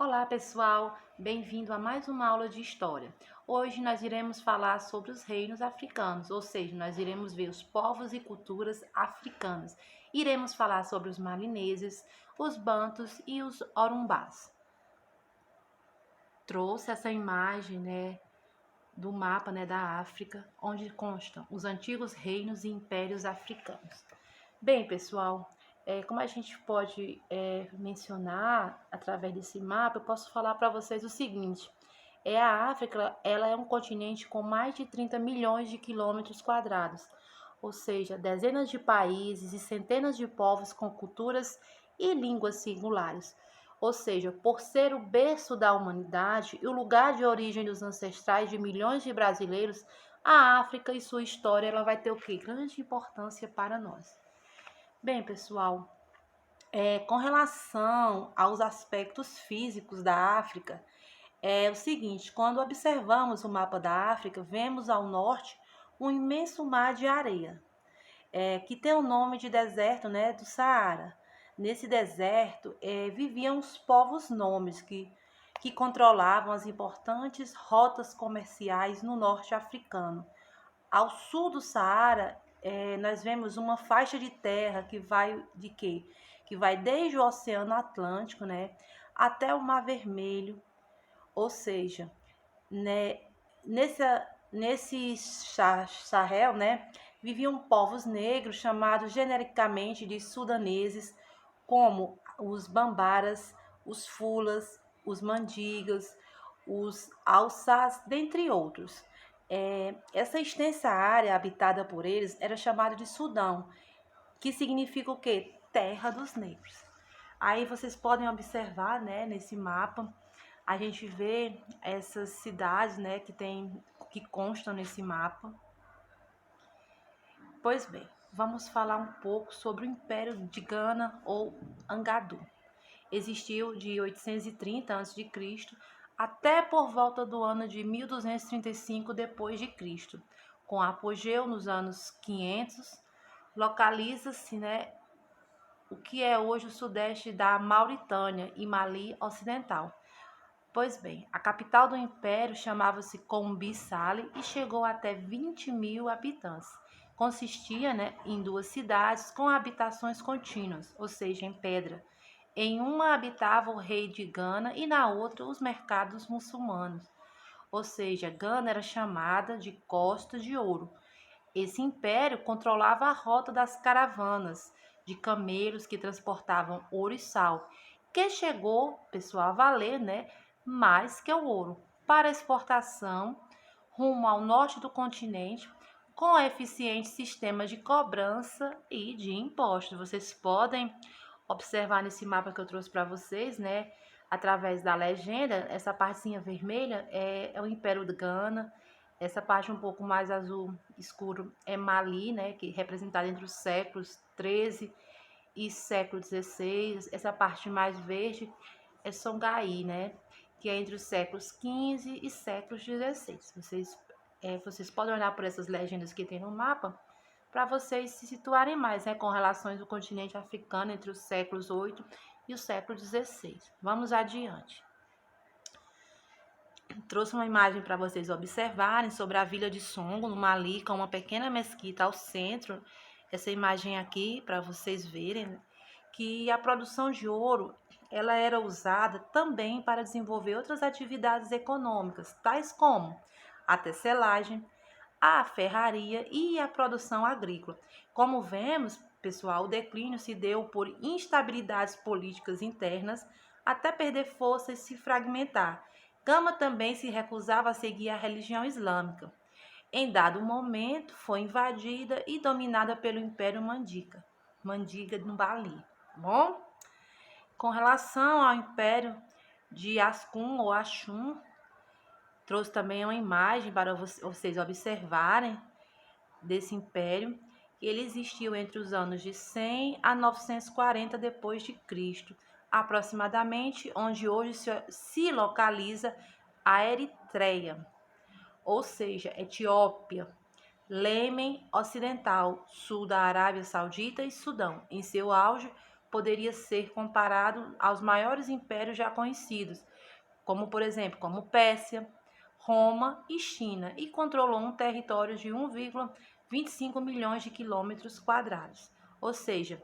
Olá, pessoal! Bem-vindo a mais uma aula de história. Hoje nós iremos falar sobre os reinos africanos, ou seja, nós iremos ver os povos e culturas africanos. Iremos falar sobre os malineses, os bantus e os orumbás. Trouxe essa imagem, do mapa, da África, onde constam os antigos reinos e impérios africanos. Bem, pessoal, como a gente pode mencionar através desse mapa, eu posso falar para vocês o seguinte: a África, ela é um continente com mais de 30 milhões de quilômetros quadrados, ou seja, dezenas de países e centenas de povos com culturas e línguas singulares. Ou seja, por ser o berço da humanidade e o lugar de origem dos ancestrais de milhões de brasileiros, a África e sua história ela vai ter o quê? Grande importância para nós. Bem, pessoal, com relação aos aspectos físicos da África, é o seguinte: quando observamos o mapa da África, vemos ao norte um imenso mar de areia, que tem o nome de deserto, do Saara. Nesse deserto viviam os povos nômades que controlavam as importantes rotas comerciais no norte africano. Ao sul do Saara, nós vemos uma faixa de terra que vai de quê? Que vai desde o Oceano Atlântico, até o Mar Vermelho, ou seja, né, nesse Sahel, viviam povos negros chamados genericamente de sudaneses, como os bambaras, os fulas, os mandigas, os alçás, dentre outros. Essa extensa área habitada por eles era chamada de Sudão, que significa o quê? Terra dos negros. Aí vocês podem observar, nesse mapa, a gente vê essas cidades, que constam nesse mapa. Pois bem, vamos falar um pouco sobre o Império de Gana ou Angadu. Existiu de 830 a.C. até por volta do ano de 1235 depois de Cristo, com apogeu nos anos 500. Localiza-se, o que é hoje o sudeste da Mauritânia e Mali Ocidental. Pois bem, a capital do império chamava-se Kombi Sale e chegou até 20 mil habitantes. Consistia, em duas cidades com habitações contínuas, ou seja, em pedra. Em uma habitava o rei de Gana e na outra os mercados muçulmanos. Ou seja, Gana era chamada de Costa de Ouro. Esse império controlava a rota das caravanas de camelos que transportavam ouro e sal, que chegou, pessoal, a valer, mais que o ouro, para exportação rumo ao norte do continente, com eficiente sistema de cobrança e de impostos. Vocês podem observar nesse mapa que eu trouxe para vocês, através da legenda, essa partezinha vermelha é o Império de Gana, essa parte um pouco mais azul escuro é Mali, que é representada entre os séculos 13 e século 16. Essa parte mais verde é Songhai, que é entre os séculos 15 e séculos 16. Vocês podem olhar por essas legendas que tem no mapa para vocês se situarem mais, com relações do continente africano entre os séculos 8 e o século 16. Vamos adiante. Trouxe uma imagem para vocês observarem sobre a vila de Songo, no Mali, com uma pequena mesquita ao centro. Essa imagem aqui, para vocês verem, que a produção de ouro ela era usada também para desenvolver outras atividades econômicas, tais como a tecelagem, a ferraria e a produção agrícola. Como vemos, pessoal, o declínio se deu por instabilidades políticas internas até perder força e se fragmentar. Gama também se recusava a seguir a religião islâmica. Em dado momento, foi invadida e dominada pelo Império Mandiga no Bali. Bom, com relação ao Império de Ascun ou Axum, trouxe também uma imagem para vocês observarem desse império. Ele existiu entre os anos de 100 a 940 depois de Cristo, aproximadamente onde hoje se localiza a Eritreia, ou seja, Etiópia, Iêmen Ocidental, sul da Arábia Saudita e Sudão. Em seu auge, poderia ser comparado aos maiores impérios já conhecidos, como por exemplo, como Pérsia, Roma e China, e controlou um território de 1,25 milhões de quilômetros quadrados. Ou seja,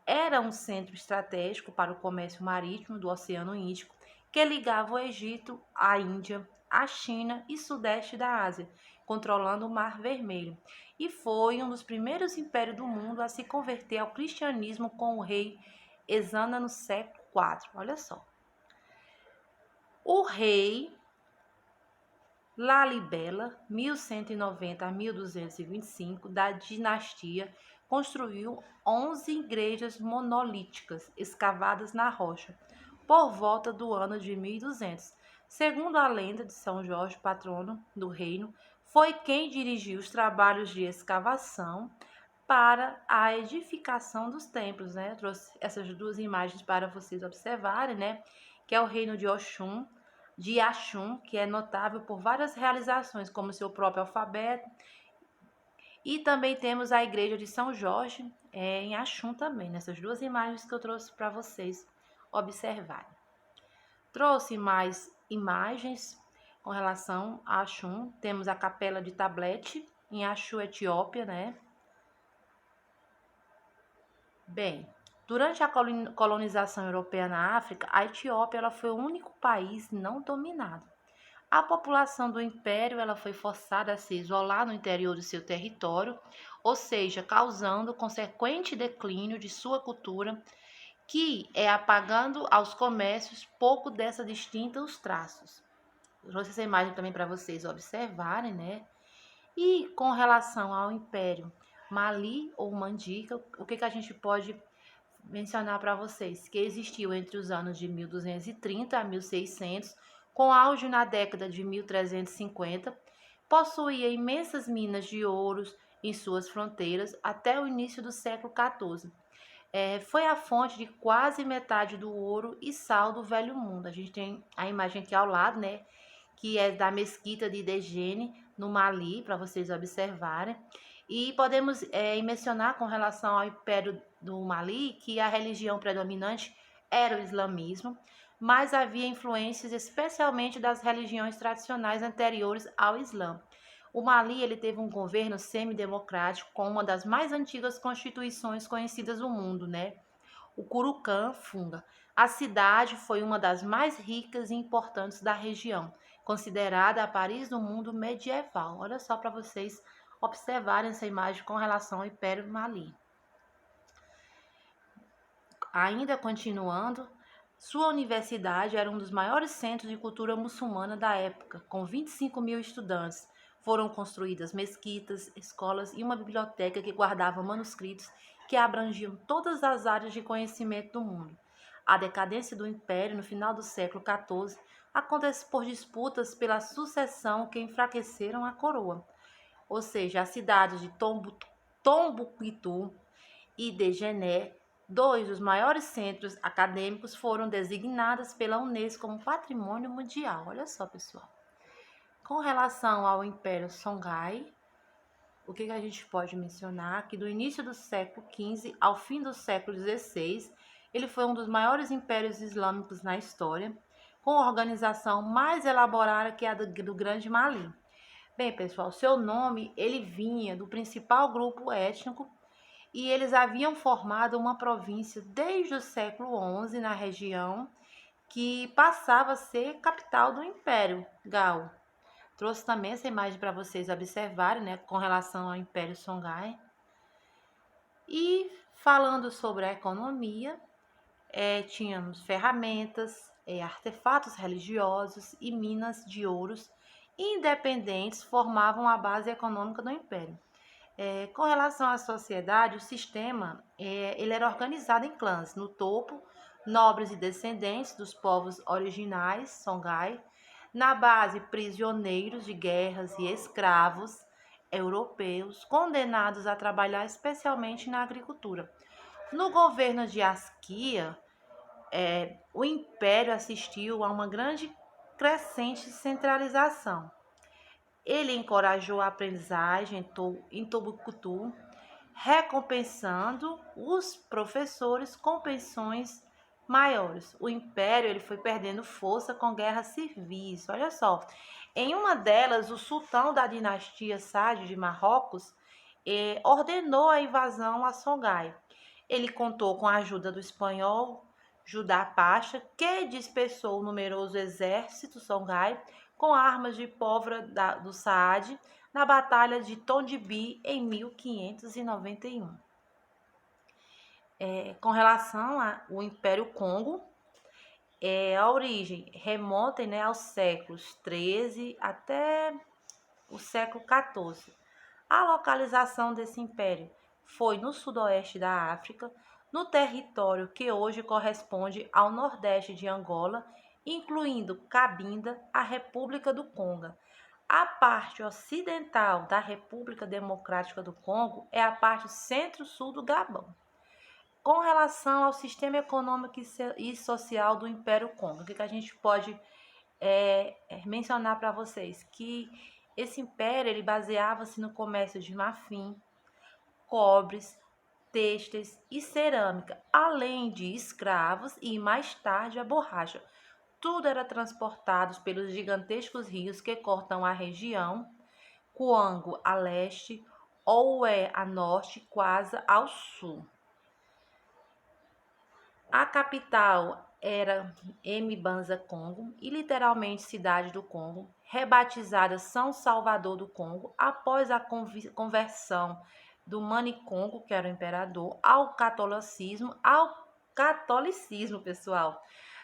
era um centro estratégico para o comércio marítimo do Oceano Índico, que ligava o Egito à Índia, à China e sudeste da Ásia, controlando o Mar Vermelho. E foi um dos primeiros impérios do mundo a se converter ao cristianismo com o rei Ezana no século IV. Olha só. O rei Lalibela, 1190 a 1225, da dinastia, construiu 11 igrejas monolíticas escavadas na rocha, por volta do ano de 1200. Segundo a lenda de São Jorge, patrono do reino, foi quem dirigiu os trabalhos de escavação para a edificação dos templos, né? Eu trouxe essas duas imagens para vocês observarem, né? Que é o reino de Oxum, de Axum, que é notável por várias realizações, como seu próprio alfabeto. E também temos a igreja de São Jorge, em Axum também, nessas duas imagens que eu trouxe para vocês observarem. Trouxe mais imagens com relação a Axum. Temos a capela de Tablete, em Axum, Etiópia, né? Bem, durante a colonização europeia na África, a Etiópia ela foi o único país não dominado. A população do império ela foi forçada a se isolar no interior do seu território, ou seja, causando consequente declínio de sua cultura, que é apagando aos comércios pouco dessa distinta os traços. Eu trouxe essa imagem também para vocês observarem, né? E com relação ao Império Mali ou Mandinka, o que a gente pode mencionar para vocês? Que existiu entre os anos de 1230 a 1600, com auge na década de 1350, possuía imensas minas de ouros em suas fronteiras até o início do século XIV. Foi a fonte de quase metade do ouro e sal do Velho Mundo. A gente tem a imagem aqui ao lado, né? Que é da mesquita de Degene, no Mali, para vocês observarem. E podemos mencionar com relação ao Império do Mali que a religião predominante era o islamismo, mas havia influências especialmente das religiões tradicionais anteriores ao Islã. O Mali ele teve um governo semidemocrático com uma das mais antigas constituições conhecidas do mundo, né? O Curucan Funga. A cidade foi uma das mais ricas e importantes da região, considerada a Paris do mundo medieval. Olha só para vocês observarem essa imagem com relação ao Império Mali. Ainda continuando, sua universidade era um dos maiores centros de cultura muçulmana da época, com 25 mil estudantes. Foram construídas mesquitas, escolas e uma biblioteca que guardava manuscritos que abrangiam todas as áreas de conhecimento do mundo. A decadência do império no final do século XIV acontece por disputas pela sucessão que enfraqueceram a coroa. Ou seja, as cidades de Tombuctu e Djenné, dois dos maiores centros acadêmicos, foram designadas pela Unesco como Patrimônio Mundial. Olha só, pessoal. Com relação ao Império Songhai, o que a gente pode mencionar? Que do início do século XV ao fim do século XVI, ele foi um dos maiores impérios islâmicos na história, com organização mais elaborada que a do Grande Mali. Bem, pessoal, seu nome ele vinha do principal grupo étnico e eles haviam formado uma província desde o século XI na região que passava a ser capital do Império Gao. Trouxe também essa imagem para vocês observarem, né, com relação ao Império Songhai. E falando sobre a economia, tínhamos ferramentas, artefatos religiosos e minas de ouros independentes formavam a base econômica do Império. Com relação à sociedade, o sistema ele era organizado em clãs. No topo, nobres e descendentes dos povos originais, Songhai. Na base, prisioneiros de guerras e escravos europeus condenados a trabalhar especialmente na agricultura. No governo de Askia, o império assistiu a uma grande crescente centralização. Ele encorajou a aprendizagem em Tombuctu, recompensando os professores com pensões maiores. O império ele foi perdendo força com guerras civis. Olha só, em uma delas, o sultão da dinastia Sádio de Marrocos ordenou a invasão a Songhai. Ele contou com a ajuda do espanhol Judá Pacha, que dispersou o numeroso exército Songhai com armas de pólvora do Saad na Batalha de Tondibi em 1591. Com relação ao Império Congo, a origem remonta, né, aos séculos 13 até o século 14. A localização desse império foi no sudoeste da África, no território que hoje corresponde ao nordeste de Angola, incluindo Cabinda, a República do Congo. A parte ocidental da República Democrática do Congo é a parte centro-sul do Gabão. Com relação ao sistema econômico e social do Império Congo, o que a gente pode mencionar para vocês? Que esse império ele baseava-se no comércio de marfim, cobres, têxteis e cerâmica, além de escravos e, mais tarde, a borracha. Tudo era transportado pelos gigantescos rios que cortam a região, Cuango a leste, Oé a norte, Kwasa ao sul. A capital era Mbanza Congo, e literalmente cidade do Congo, rebatizada São Salvador do Congo, após a conversão do Manicongo, que era o imperador, ao catolicismo, pessoal,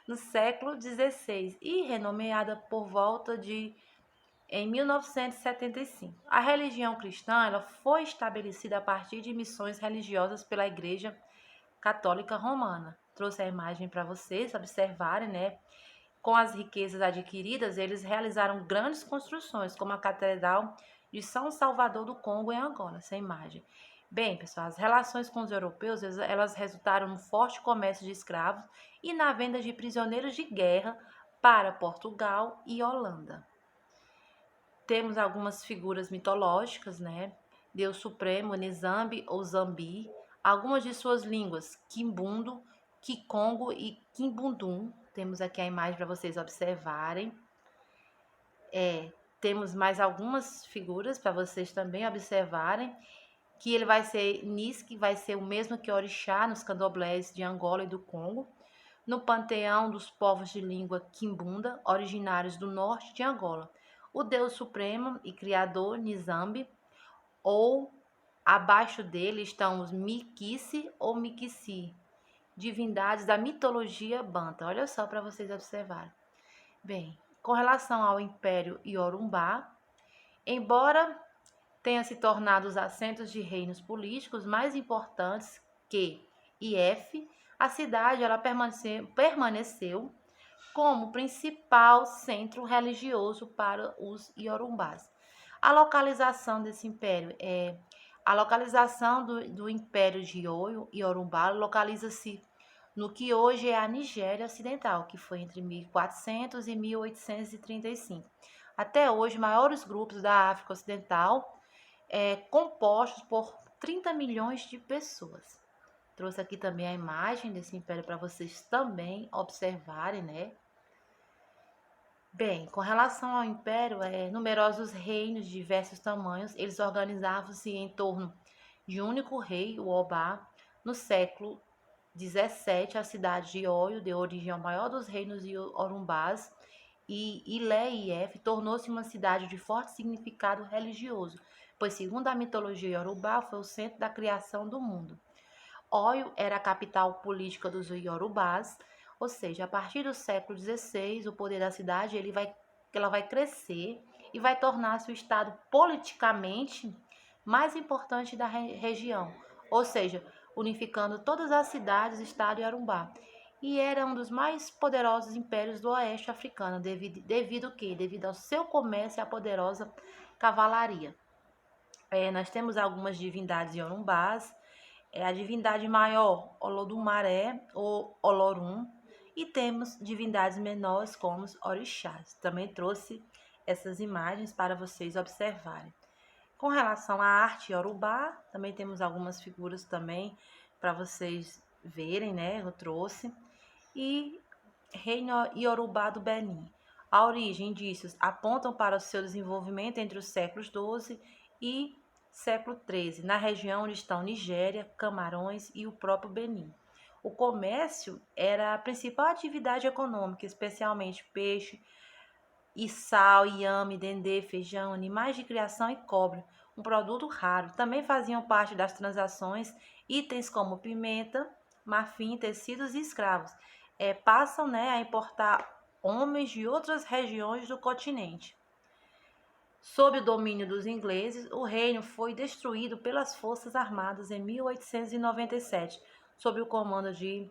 no século XVI, e renomeada por volta de em 1975. A religião cristã ela foi estabelecida a partir de missões religiosas pela Igreja Católica Romana. Trouxe a imagem para vocês observarem, né? Com as riquezas adquiridas, eles realizaram grandes construções, como a Catedral de São Salvador do Congo, em Angola. Essa imagem. Bem, pessoal, as relações com os europeus, elas resultaram no forte comércio de escravos e na venda de prisioneiros de guerra para Portugal e Holanda. Temos algumas figuras mitológicas, né? Deus Supremo, Nizambi ou Zambi, algumas de suas línguas, Kimbundo, Kikongo e Kimbundum. Temos aqui a imagem para vocês observarem. Temos mais algumas figuras para vocês também observarem, que ele vai ser Nisk, vai ser o mesmo que Orixá nos candomblés de Angola e do Congo, no panteão dos povos de língua Kimbunda, originários do norte de Angola. O Deus Supremo e Criador, Nizambi, ou abaixo dele estão os Mikisi ou Mikisi, divindades da mitologia Banta. Olha só para vocês observarem. Bem, com relação ao Império Yorumbá, embora tenha se tornado os assentos de reinos políticos mais importantes que Ife, a cidade ela permaneceu como principal centro religioso para os Yorumbás. A localização desse império a localização do Império de Oyo e Yorumbá localiza-se no que hoje é a Nigéria Ocidental, que foi entre 1400 e 1835. Até hoje, maiores grupos da África Ocidental, compostos por 30 milhões de pessoas. Trouxe aqui também a imagem desse império para vocês também observarem, né? Bem, com relação ao império, numerosos reinos de diversos tamanhos, eles organizavam-se em torno de um único rei, o Obá. No século XVII, a cidade de Oyo deu origem ao maior dos reinos Yorumbás, e Ilé-Ife tornou-se uma cidade de forte significado religioso, pois, segundo a mitologia Yorubá, foi o centro da criação do mundo. Oyo era a capital política dos Yorubás, ou seja, a partir do século XVI, o poder da cidade ela vai crescer e vai tornar-se o estado politicamente mais importante da região, ou seja, unificando todas as cidades, estado e Yorumbá. E era um dos mais poderosos impérios do oeste africano, devido ao quê? Devido ao seu comércio e à poderosa cavalaria. Nós temos algumas divindades yorumbás, a divindade maior, Olodumaré ou Olorum, e temos divindades menores como os orixás. Também trouxe essas imagens para vocês observarem. Com relação à arte iorubá, também temos algumas figuras também para vocês verem, né? Eu trouxe. E Reino Iorubá do Benin. A origem e indícios apontam para o seu desenvolvimento entre os séculos XII e século XIII, na região onde estão Nigéria, Camarões e o próprio Benin. O comércio era a principal atividade econômica, especialmente peixe e sal, inhame, dendê, feijão, animais de criação e cobre, um produto raro. Também faziam parte das transações itens como pimenta, marfim, tecidos e escravos. Passam, né, a importar homens de outras regiões do continente. Sob o domínio dos ingleses, o reino foi destruído pelas Forças Armadas em 1897, sob o comando de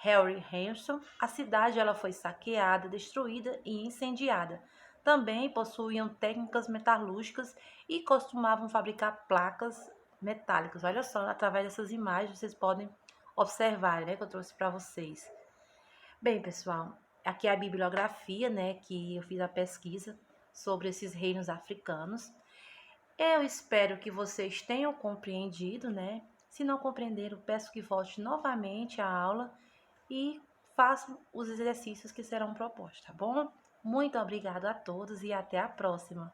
Henry Hanson. A cidade ela foi saqueada, destruída e incendiada. Também possuíam técnicas metalúrgicas e costumavam fabricar placas metálicas. Olha só, através dessas imagens vocês podem observar, né, que eu trouxe para vocês. Bem, pessoal, aqui é a bibliografia, né, que eu fiz a pesquisa sobre esses reinos africanos. Eu espero que vocês tenham compreendido, né? Se não compreenderam, peço que volte novamente à aula e façam os exercícios que serão propostos, tá bom? Muito obrigada a todos e até a próxima.